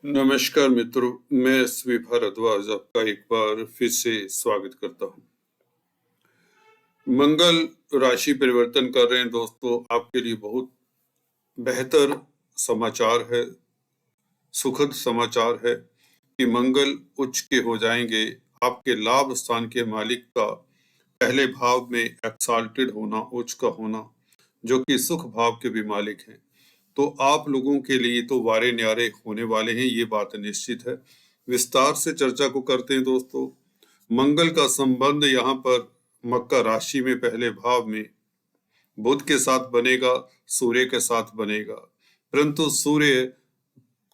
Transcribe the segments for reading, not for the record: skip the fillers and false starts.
नमस्कार मित्रों, मैं एसवी भारद्वाज आपका एक बार फिर से स्वागत करता हूँ। मंगल राशि परिवर्तन कर रहे हैं दोस्तों, आपके लिए बहुत बेहतर समाचार है, सुखद समाचार है कि मंगल उच्च के हो जाएंगे। आपके लाभ स्थान के मालिक का पहले भाव में एक्साल्टेड होना, उच्च का होना, जो कि सुख भाव के भी मालिक हैं, तो आप लोगों के लिए तो वारे न्यारे होने वाले हैं, ये बात निश्चित है। विस्तार से चर्चा को करते हैं दोस्तों। मंगल का संबंध यहाँ पर मकर राशि में पहले भाव में बुध के साथ बनेगा, सूर्य के साथ बनेगा, परंतु सूर्य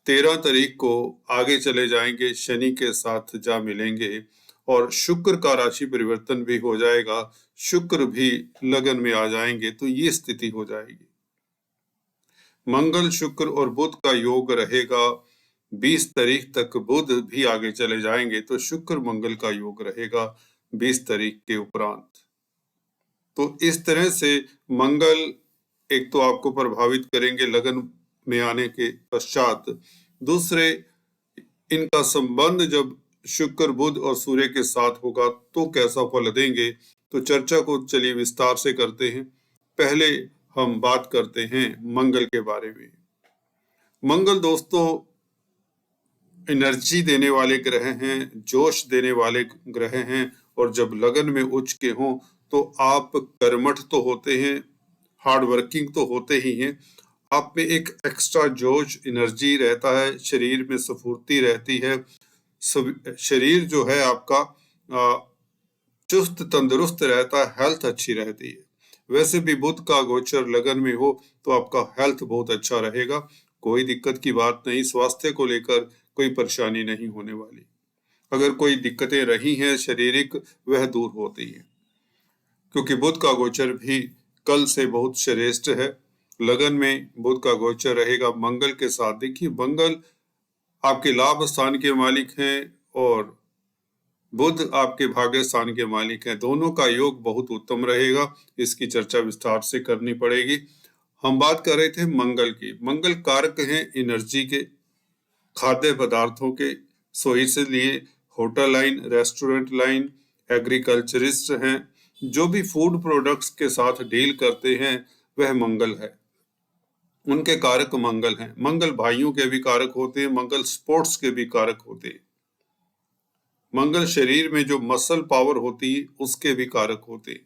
13 तारीख को आगे चले जाएंगे, शनि के साथ जा मिलेंगे और शुक्र का राशि परिवर्तन भी हो जाएगा, शुक्र भी लगन में आ जाएंगे, तो ये स्थिति हो जाएगी। मंगल शुक्र और बुध का योग रहेगा। 20 तारीख तक बुध भी आगे चले जाएंगे, तो शुक्र मंगल का योग रहेगा 20 तारीख के उपरांत। तो इस तरह से मंगल एक तो आपको प्रभावित करेंगे लगन में आने के पश्चात, दूसरे इनका संबंध जब शुक्र बुध और सूर्य के साथ होगा तो कैसा फल देंगे, तो चर्चा को चलिए विस्तार से करते हैं। पहले हम बात करते हैं मंगल के बारे में। मंगल दोस्तों एनर्जी देने वाले ग्रह हैं, जोश देने वाले ग्रह हैं, और जब लगन में उच्च के हों तो आप कर्मठ तो होते हैं, हार्ड वर्किंग तो होते ही हैं, आप में एक एक्स्ट्रा जोश एनर्जी रहता है, शरीर में स्फूर्ति रहती है, शरीर जो है आपका चुस्त तंदुरुस्त रहता है, हेल्थ अच्छी रहती है। वैसे भी बुध का गोचर लगन में हो तो आपका हेल्थ बहुत अच्छा रहेगा, कोई दिक्कत की बात नहीं, स्वास्थ्य को लेकर कोई परेशानी नहीं होने वाली। अगर कोई दिक्कतें रही हैं शारीरिक, वह दूर होती हैं, क्योंकि बुध का गोचर भी कल से बहुत श्रेष्ठ है। लगन में बुध का गोचर रहेगा मंगल के साथ। देखिए, मंगल आपके लाभ स्थान के मालिक हैं और बुध आपके भाग्य स्थान के मालिक हैं, दोनों का योग बहुत उत्तम रहेगा। इसकी चर्चा विस्तार से करनी पड़ेगी। हम बात कर रहे थे मंगल की। मंगल कारक हैं एनर्जी के, खाद्य पदार्थों के, सो इसलिए hotel line, restaurant line, agriculturist हैं, जो भी फूड प्रोडक्ट्स के साथ डील करते हैं वह मंगल है, उनके कारक मंगल हैं। मंगल भाइयों के भी कारक होते हैं, मंगल स्पोर्ट्स के भी कारक होते हैं, मंगल शरीर में जो मसल पावर होती है उसके भी कारक होते हैं,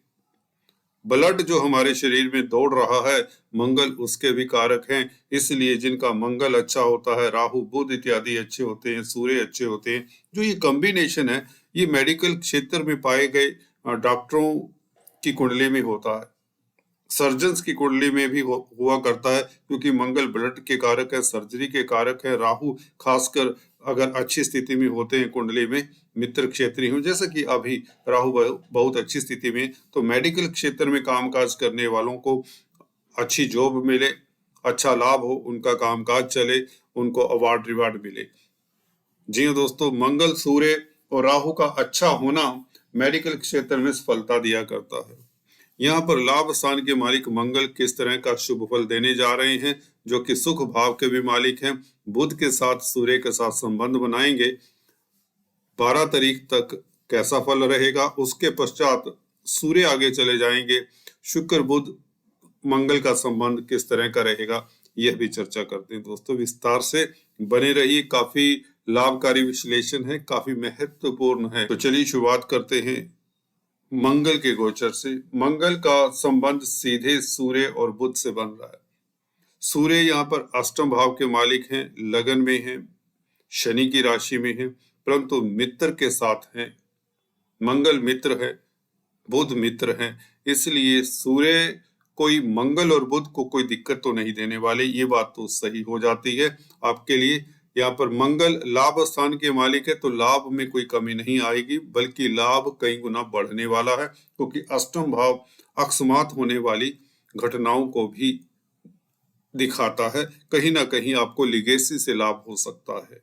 ब्लड जो हमारे शरीर में दौड़ रहा है मंगल उसके भी कारक हैं। इसलिए जिनका मंगल अच्छा होता है, राहु बुध इत्यादि अच्छे होते हैं, सूर्य अच्छे होते हैं, जो ये कॉम्बिनेशन है ये मेडिकल क्षेत्र में पाए गए डॉक्टरों की कुंडली में होता है, सर्जन्स की कुंडली में भी हुआ करता है, क्योंकि मंगल ब्लड के कारक है, सर्जरी के कारक है। राहु खासकर अगर अच्छी स्थिति में होते हैं कुंडली में, मित्र क्षेत्रीय हो, जैसा कि अभी राहु बहुत अच्छी स्थिति में, तो मेडिकल क्षेत्र में कामकाज करने वालों को अच्छी जॉब मिले, अच्छा लाभ हो, उनका कामकाज चले, उनको अवार्ड रिवार्ड मिले। जी हाँ दोस्तों, मंगल सूर्य और राहु का अच्छा होना मेडिकल क्षेत्र में सफलता दिया करता है। यहाँ पर लाभ स्थान के मालिक मंगल किस तरह का शुभ फल देने जा रहे हैं, जो कि सुख भाव के भी मालिक हैं। बुध के साथ सूर्य के साथ संबंध बनाएंगे, 12 तारीख तक कैसा फल रहेगा, उसके पश्चात सूर्य आगे चले जाएंगे, शुक्र बुध मंगल का संबंध किस तरह का रहेगा, यह भी चर्चा करते हैं दोस्तों। विस्तार से बने रहिए, काफी लाभकारी विश्लेषण है, काफी महत्वपूर्ण है। तो चलिए शुरुआत करते हैं मंगल के गोचर से। मंगल का संबंध सीधे सूर्य और बुध से बन रहा है। सूर्य यहाँ पर अष्टम भाव के मालिक हैं, लगन में हैं, शनि की राशि में हैं, परंतु मित्र के साथ हैं। मंगल मित्र है, बुध मित्र है, इसलिए सूर्य कोई मंगल और बुध को कोई दिक्कत तो नहीं देने वाले, ये बात तो सही हो जाती है आपके लिए। यहाँ पर मंगल लाभ स्थान के मालिक है, तो लाभ में कोई कमी नहीं आएगी, बल्कि लाभ कई गुना बढ़ने वाला है, क्योंकि अष्टम भाव अकस्मात होने वाली घटनाओं को भी दिखाता है। कहीं ना कहीं आपको लिगेसी से लाभ हो सकता है।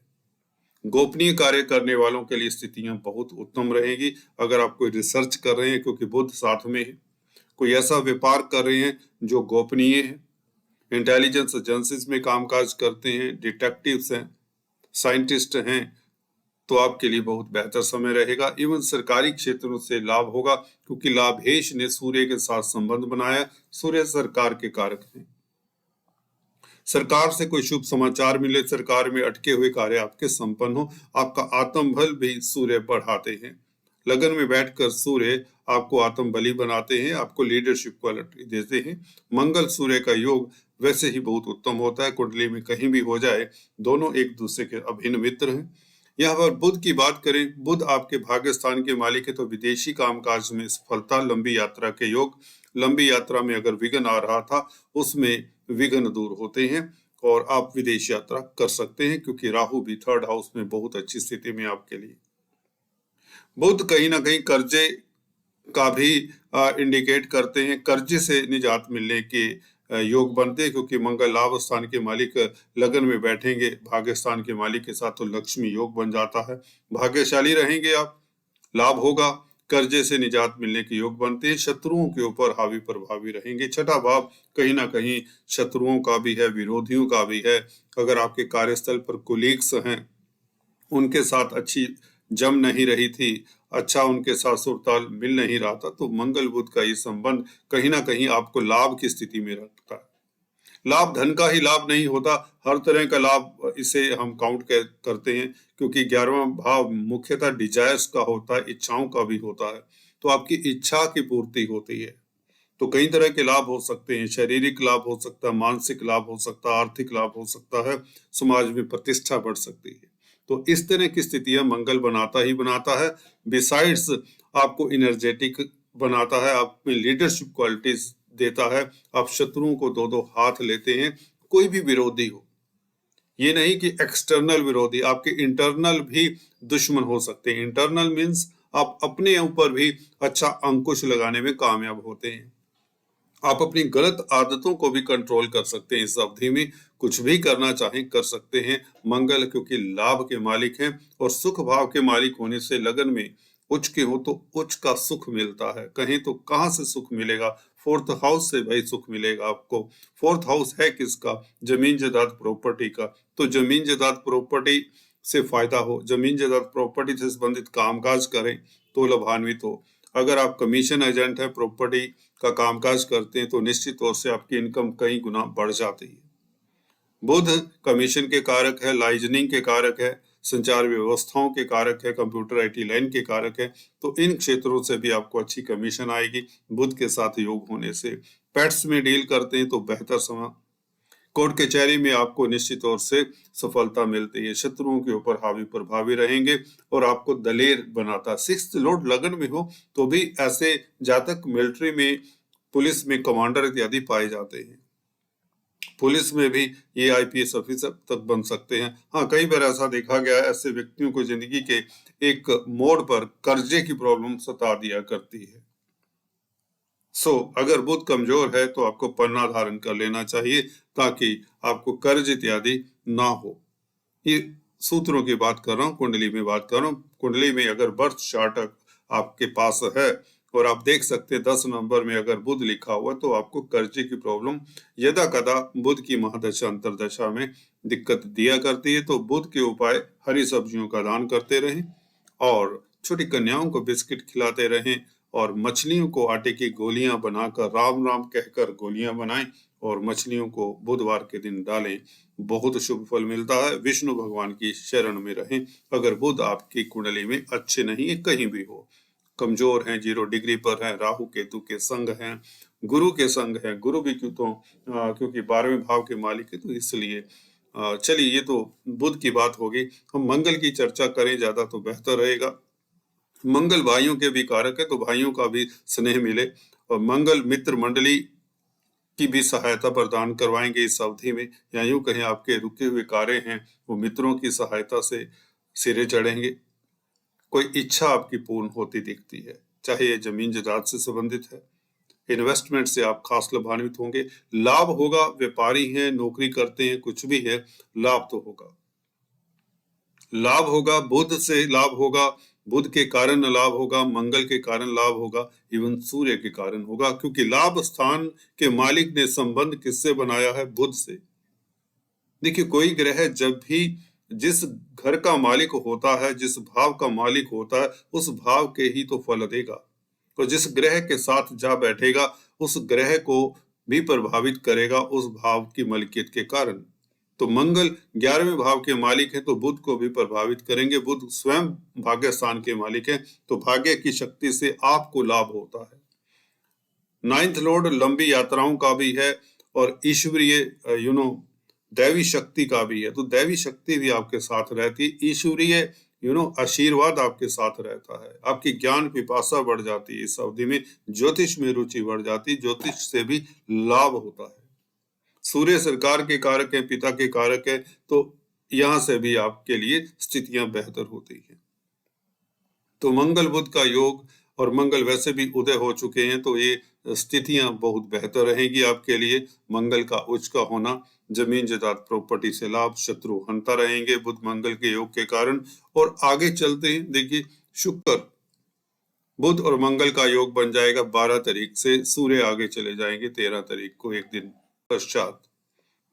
गोपनीय कार्य करने वालों के लिए स्थितियां बहुत उत्तम रहेगी। अगर आप कोई रिसर्च कर रहे हैं, क्योंकि बुध साथ में है, कोई ऐसा व्यापार कर रहे हैं जो गोपनीय है, इंटेलिजेंस एजेंसीज में कामकाज करते हैं, डिटेक्टिव्स हैं, साइंटिस्ट हैं तो आपके लिए बहुत बेहतर समय रहेगा। इवन सरकारी क्षेत्रों से लाभ होगा, क्योंकि लाभेश ने सूर्य के साथ संबंध बनाया। सूर्य सरकार के कारक हैं। सरकार से कोई शुभ समाचार मिले, सरकार में अटके हुए कार्य आपके संपन्न हो, आपका आत्मबल भी सूर्य बढ़ाते हैं। लगन में बैठकर सूर्य आपको आत्मबली बनाते हैं, आपको लीडरशिप क्वालिटी देते हैं। मंगल सूर्य का योग वैसे ही बहुत उत्तम होता है, कुंडली में कहीं भी हो जाए, दोनों एक दूसरे के अभिन्न मित्र हैं। यहाँ पर बुध की बात करें, बुध आपके भाग्य स्थान के मालिक है, तो विदेशी कामकाज में सफलता, लंबी यात्रा के योग, लंबी यात्रा में अगर विघ्न आ रहा था उसमें विघ्न दूर होते हैं और आप विदेश यात्रा कर सकते हैं, क्योंकि राहु भी थर्ड हाउस में बहुत अच्छी स्थिति में आपके लिए। बुध कहीं ना कहीं कर्जे का भी इंडिकेट करते हैं, कर्जे से निजात मिलने के योग बनते हैं, क्योंकि मंगल लाभ स्थान के मालिक लगन में बैठेंगे भाग्य स्थान के मालिक के साथ, तो लक्ष्मी योग बन जाता है। भाग्यशाली रहेंगे आप, लाभ होगा, कर्जे से निजात मिलने के योग बनते हैं। शत्रुओं के ऊपर हावी प्रभावी रहेंगे। छठा भाव कहीं ना कहीं शत्रुओं का भी है, विरोधियों का भी है। अगर आपके कार्यस्थल पर कोलीग्स हैं, उनके साथ अच्छी जम नहीं रही थी, अच्छा उनके साथ सुरताल मिल नहीं रहा था, तो मंगल बुध का ये संबंध कहीं ना कहीं आपको लाभ की स्थिति में रखता है। लाभ धन का ही लाभ नहीं होता, हर तरह का लाभ इसे हम काउंट करते हैं, क्योंकि 11वां भाव मुख्यतः डिजायर्स का होता है, इच्छाओं का भी होता है। तो आपकी इच्छा की पूर्ति होती है, तो कई तरह के लाभ हो सकते हैं। शारीरिक लाभ हो सकता है, मानसिक लाभ हो सकता है, आर्थिक लाभ हो सकता है, समाज में प्रतिष्ठा बढ़ सकती है। तो इस तरह की स्थितियां मंगल बनाता ही बनाता है। बिसाइड्स आपको इनर्जेटिक बनाता है, आप में लीडरशिप क्वालिटीज देता है, आप शत्रुओं को दो दो हाथ लेते हैं। कोई भी विरोधी हो, ये नहीं कि एक्सटर्नल विरोधी, आपके इंटरनल भी दुश्मन हो सकते हैं। इंटरनल मीन्स आप अपने ऊपर भी अच्छा अंकुश लगाने में कामयाब होते हैं। आप अपनी गलत आदतों को भी कंट्रोल कर सकते हैं। इस अवधि में कुछ भी करना चाहें कर सकते हैं। मंगल क्योंकि लाभ के मालिक हैं और सुख भाव के मालिक होने से लगन में उच्च के हो तो उच्च का सुख मिलता है। कहीं तो कहां से सुख मिलेगा? फोर्थ हाउस से भाई सुख मिलेगा आपको। फोर्थ हाउस है किसका? जमीन जायदाद प्रॉपर्टी का। तो जमीन जायदाद प्रॉपर्टी से फायदा हो, जमीन जायदाद प्रॉपर्टी से संबंधित कामकाज करें तो लाभान्वित हो। अगर आप कमीशन एजेंट है, प्रॉपर्टी का कामकाज करते हैं, तो निश्चित तौर से आपकी इनकम कई गुना बढ़ जाती है। बुध कमीशन के कारक है, लाइजनिंग के कारक है, संचार व्यवस्थाओं के कारक है, कंप्यूटर आईटी लाइन के कारक है, तो इन क्षेत्रों से भी आपको अच्छी कमीशन आएगी बुध के साथ योग होने से। पेट्स में डील करते हैं तो बेहतर समय। कोर्ट कचहरी में आपको निश्चित तौर से सफलता मिलती है। शत्रुओं के ऊपर हावी प्रभावी रहेंगे और आपको दलेर बनाता। सिक्स्थ लॉर्ड लगन में हो तो भी ऐसे जातक मिलिट्री में, पुलिस में कमांडर इत्यादि पाए जाते हैं। पुलिस में भी ये आईपीएस ऑफिसर तक बन सकते हैं। हाँ, कई बार ऐसा देखा गया है, ऐसे व्यक्तियों को जिंदगी के एक मोड़ पर कर्जे की प्रॉब्लम सता दिया करती है। अगर बुध कमजोर है तो आपको पन्ना धारण कर लेना चाहिए, ताकि आपको कर्ज इत्यादि ना हो। ये सूत्रों की बात कर रहा हूँ, कुंडली में बात कर रहा हूँ। कुंडली में अगर बर्थ चार्ट आपके पास है और आप देख सकते हैं 10 नंबर में अगर बुध लिखा हुआ, तो आपको कर्जे की प्रॉब्लम यदा कदा बुध की महादशा अंतरदशा में दिक्कत दिया करती है। तो बुध के उपाय, हरी सब्जियों का दान करते रहें और छोटी कन्याओं को बिस्किट खिलाते रहें और मछलियों को आटे की गोलियां बनाकर राम राम कहकर गोलियां बनाएं और मछलियों को बुधवार के दिन डालें। बहुत शुभ फल मिलता है। विष्णु भगवान की शरण में रहें। अगर बुध आपकी कुंडली में अच्छे नहीं है, कहीं भी हो, कमजोर हैं, 0 डिग्री पर हैं, राहु केतु के संग हैं, गुरु के संग हैं, गुरु भी क्योंकि 12वें भाव के मालिक है, तो इसलिए चलिए, ये तो बुध की बात होगी। हम मंगल की चर्चा करें ज्यादा तो बेहतर रहेगा। मंगल भाइयों के भी कारक है, तो भाइयों का भी स्नेह मिले और मंगल मित्र मंडली की भी सहायता प्रदान करवाएंगे इस अवधि में, या यूं कहें आपके रुके हुए कार्य हैं वो मित्रों की सहायता से सिरे चढ़ेंगे। कोई इच्छा आपकी पूर्ण होती दिखती है, चाहे ये जमीन जायदाद से संबंधित है, इन्वेस्टमेंट से आप खास लाभान्वित होंगे। लाभ होगा, व्यापारी हैं, नौकरी करते हैं, कुछ भी है, लाभ तो होगा। लाभ होगा, बुध से लाभ होगा, बुध के कारण लाभ होगा, मंगल के कारण लाभ होगा, इवन सूर्य के कारण होगा, क्योंकि लाभ स्थान के मालिक ने संबंध किससे बनाया है? बुध से। देखिए, कोई ग्रह जब भी जिस घर का मालिक होता है, जिस भाव का मालिक होता है, उस भाव के ही तो फल देगा। तो जिस ग्रह के साथ जा बैठेगा उस ग्रह को भी प्रभावित करेगा उस भाव की मलिकियत के कारण। तो मंगल 11वें भाव के मालिक है तो बुध को भी प्रभावित करेंगे। बुध स्वयं भाग्य स्थान के मालिक है तो भाग्य की शक्ति से आपको लाभ होता है। 9th लॉर्ड लंबी यात्राओं का भी है और ईश्वरीय दैवी शक्ति का भी है। तो दैवी शक्ति भी आपके साथ रहती है, ईश्वरीय आशीर्वाद आपके साथ रहता है। आपकी ज्ञान पिपासा बढ़ जाती है इस अवधि में, ज्योतिष में रुचि बढ़ जाती है, ज्योतिष से भी लाभ होता है। सूर्य सरकार के कारक है, पिता के कारक है, तो यहां से भी आपके लिए स्थितियां बेहतर होती है। तो मंगल बुध का योग, और मंगल वैसे भी उदय हो चुके हैं तो ये स्थितियां बहुत बेहतर रहेगी आपके लिए। मंगल का उच्च का होना, जमीन जायदाद प्रॉपर्टी से लाभ, शत्रु हंता रहेंगे बुध मंगल के योग के कारण। और आगे चलते हैं, देखिए शुक्र बुध और मंगल का योग बन जाएगा 12 तारीख से। सूर्य आगे चले जाएंगे 13 तारीख को, एक दिन पश्चात।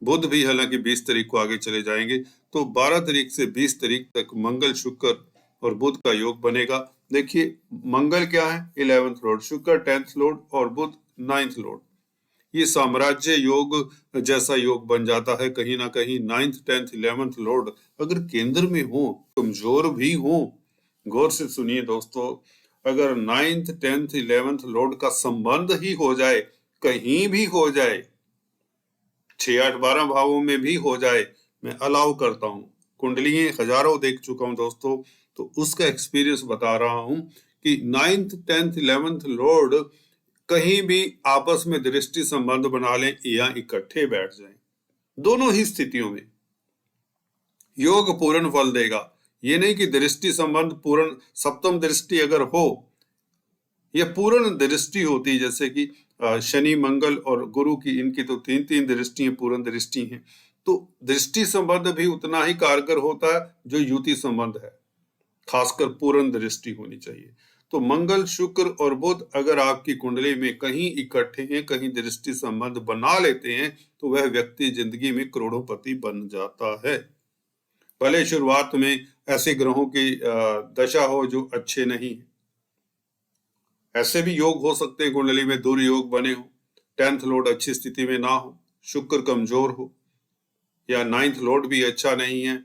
बुध भी हालांकि 20 तारीख को आगे चले जाएंगे। तो 12 तारीख से 20 तारीख तक मंगल शुक्र और बुध का योग बनेगा। देखिए मंगल क्या है 11th लॉर्ड, शुक्र 10th लॉर्ड और बुध 9th लॉर्ड। ये साम्राज्य योग जैसा योग बन जाता है। कहीं ना कहीं 9th 10th 11th लॉर्ड अगर केंद्र में हो, कमजोर भी हो, गौर से सुनिए दोस्तों, अगर 9th 10th 11th लॉर्ड का संबंध ही हो जाए, कहीं भी हो जाए, 6 8 12 भावों में भी हो जाए, मैं अलाउ करता हूं। कुंडलियां हजारों देख चुका हूं दोस्तों, तो उसका एक्सपीरियंस बता रहा हूं कि 9th 10th 11th लॉर्ड कहीं भी आपस में दृष्टि संबंध बना लें या इकट्ठे बैठ जाएं, दोनों ही स्थितियों में योग पूर्ण फल देगा। ये नहीं कि दृष्टि संबंध पूर्ण, सप्तम दृष्टि अगर हो या पूर्ण दृष्टि होती, जैसे कि शनि मंगल और गुरु की, इनकी तो 3 दृष्टियां पूर्ण दृष्टि हैं, तो दृष्टि संबंध भी उतना ही कारगर होता है जो युति संबंध है, खासकर पूर्ण दृष्टि होनी चाहिए। तो मंगल शुक्र और बुध अगर आपकी कुंडली में कहीं इकट्ठे हैं, कहीं दृष्टि संबंध बना लेते हैं, तो वह व्यक्ति जिंदगी में करोड़पति बन जाता है। भले शुरुआत में ऐसे ग्रहों की दशा हो जो अच्छे नहीं है, ऐसे भी योग हो सकते हैं कुंडली में दुर्योग बने हो, 10th लॉर्ड अच्छी स्थिति में ना हो, शुक्र कमजोर हो, या 9th लॉर्ड भी अच्छा नहीं है,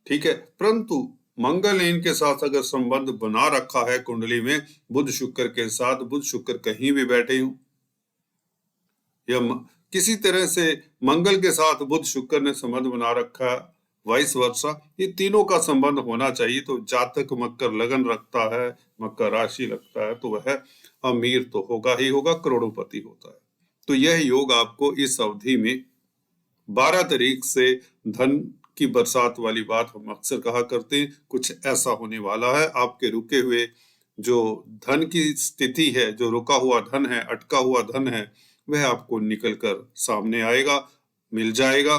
ठीक है, परंतु मंगल ने इनके साथ अगर संबंध बना रखा है कुंडली में बुध शुक्र के साथ, बुध शुक्र कहीं भी बैठे हो या किसी तरह से मंगल के साथ बुध शुक्र ने संबंध बना रखा, वाइस वर्षा, ये तीनों का संबंध होना चाहिए। तो जातक मकर लगन रखता है, मकर राशि लगता है, तो वह अमीर तो होगा ही होगा, करोड़पति होता है। तो यह योग आपको इस अवधि में 12 तारीख से धन की बरसात वाली बात हम अक्सर कहा करते हैं, कुछ ऐसा होने वाला है। आपके रुके हुए जो धन की स्थिति है, जो रुका हुआ धन है, अटका हुआ धन है, वह आपको निकल कर सामने आएगा, मिल जाएगा,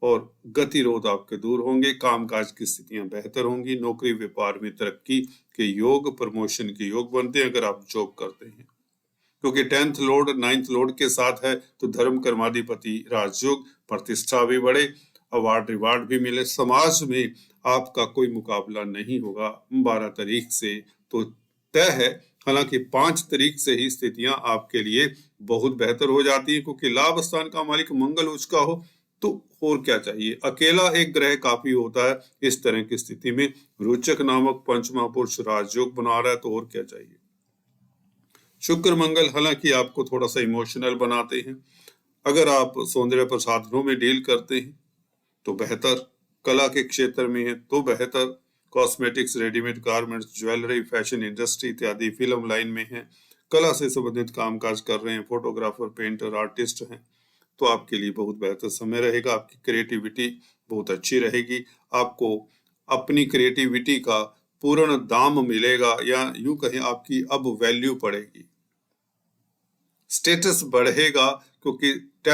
और गतिरोध आपके दूर होंगे, कामकाज की स्थितियां बेहतर होंगी, नौकरी व्यापार में तरक्की के योग, प्रमोशन के योग बनते हैं अगर आप जॉब करते हैं। क्योंकि 10th लॉर्ड 9th लॉर्ड के साथ है तो धर्म कर्माधिपति राजयोग, प्रतिष्ठा भी बढ़े, अवार्ड रिवार्ड भी मिले, समाज में आपका कोई मुकाबला नहीं होगा 12 तारीख से तो तय है। हालांकि 5 तारीख से ही स्थितियां आपके लिए बहुत बेहतर हो जाती है, क्योंकि लाभ स्थान का मालिक मंगल उच्च का हो तो और क्या चाहिए, अकेला एक ग्रह काफी होता है। इस तरह की स्थिति में रोचक नामक पंचमा पुरुष राजयोग बना रहा है तो और क्या चाहिए। शुक्र मंगल हालांकि आपको थोड़ा सा इमोशनल बनाते हैं। अगर आप सौंदर्य प्रसाधनों में डील करते हैं तो बेहतर, कला के क्षेत्र में है तो बेहतर, cosmetics, readymade garments, jewellery, fashion industry इत्यादि, फिल्म लाइन में है, कला से संबंधित कामकाज कर रहे हैं, फोटोग्राफर, पेंटर, आर्टिस्ट हैं, तो आपके लिए बहुत बेहतर समय रहेगा। आपकी क्रिएटिविटी बहुत अच्छी रहेगी, आपको अपनी क्रिएटिविटी का पूर्ण दाम मिलेगा, या यूं कहें आपकी अब वैल्यू पड़ेगी, स्टेटस बढ़ेगा, क्योंकि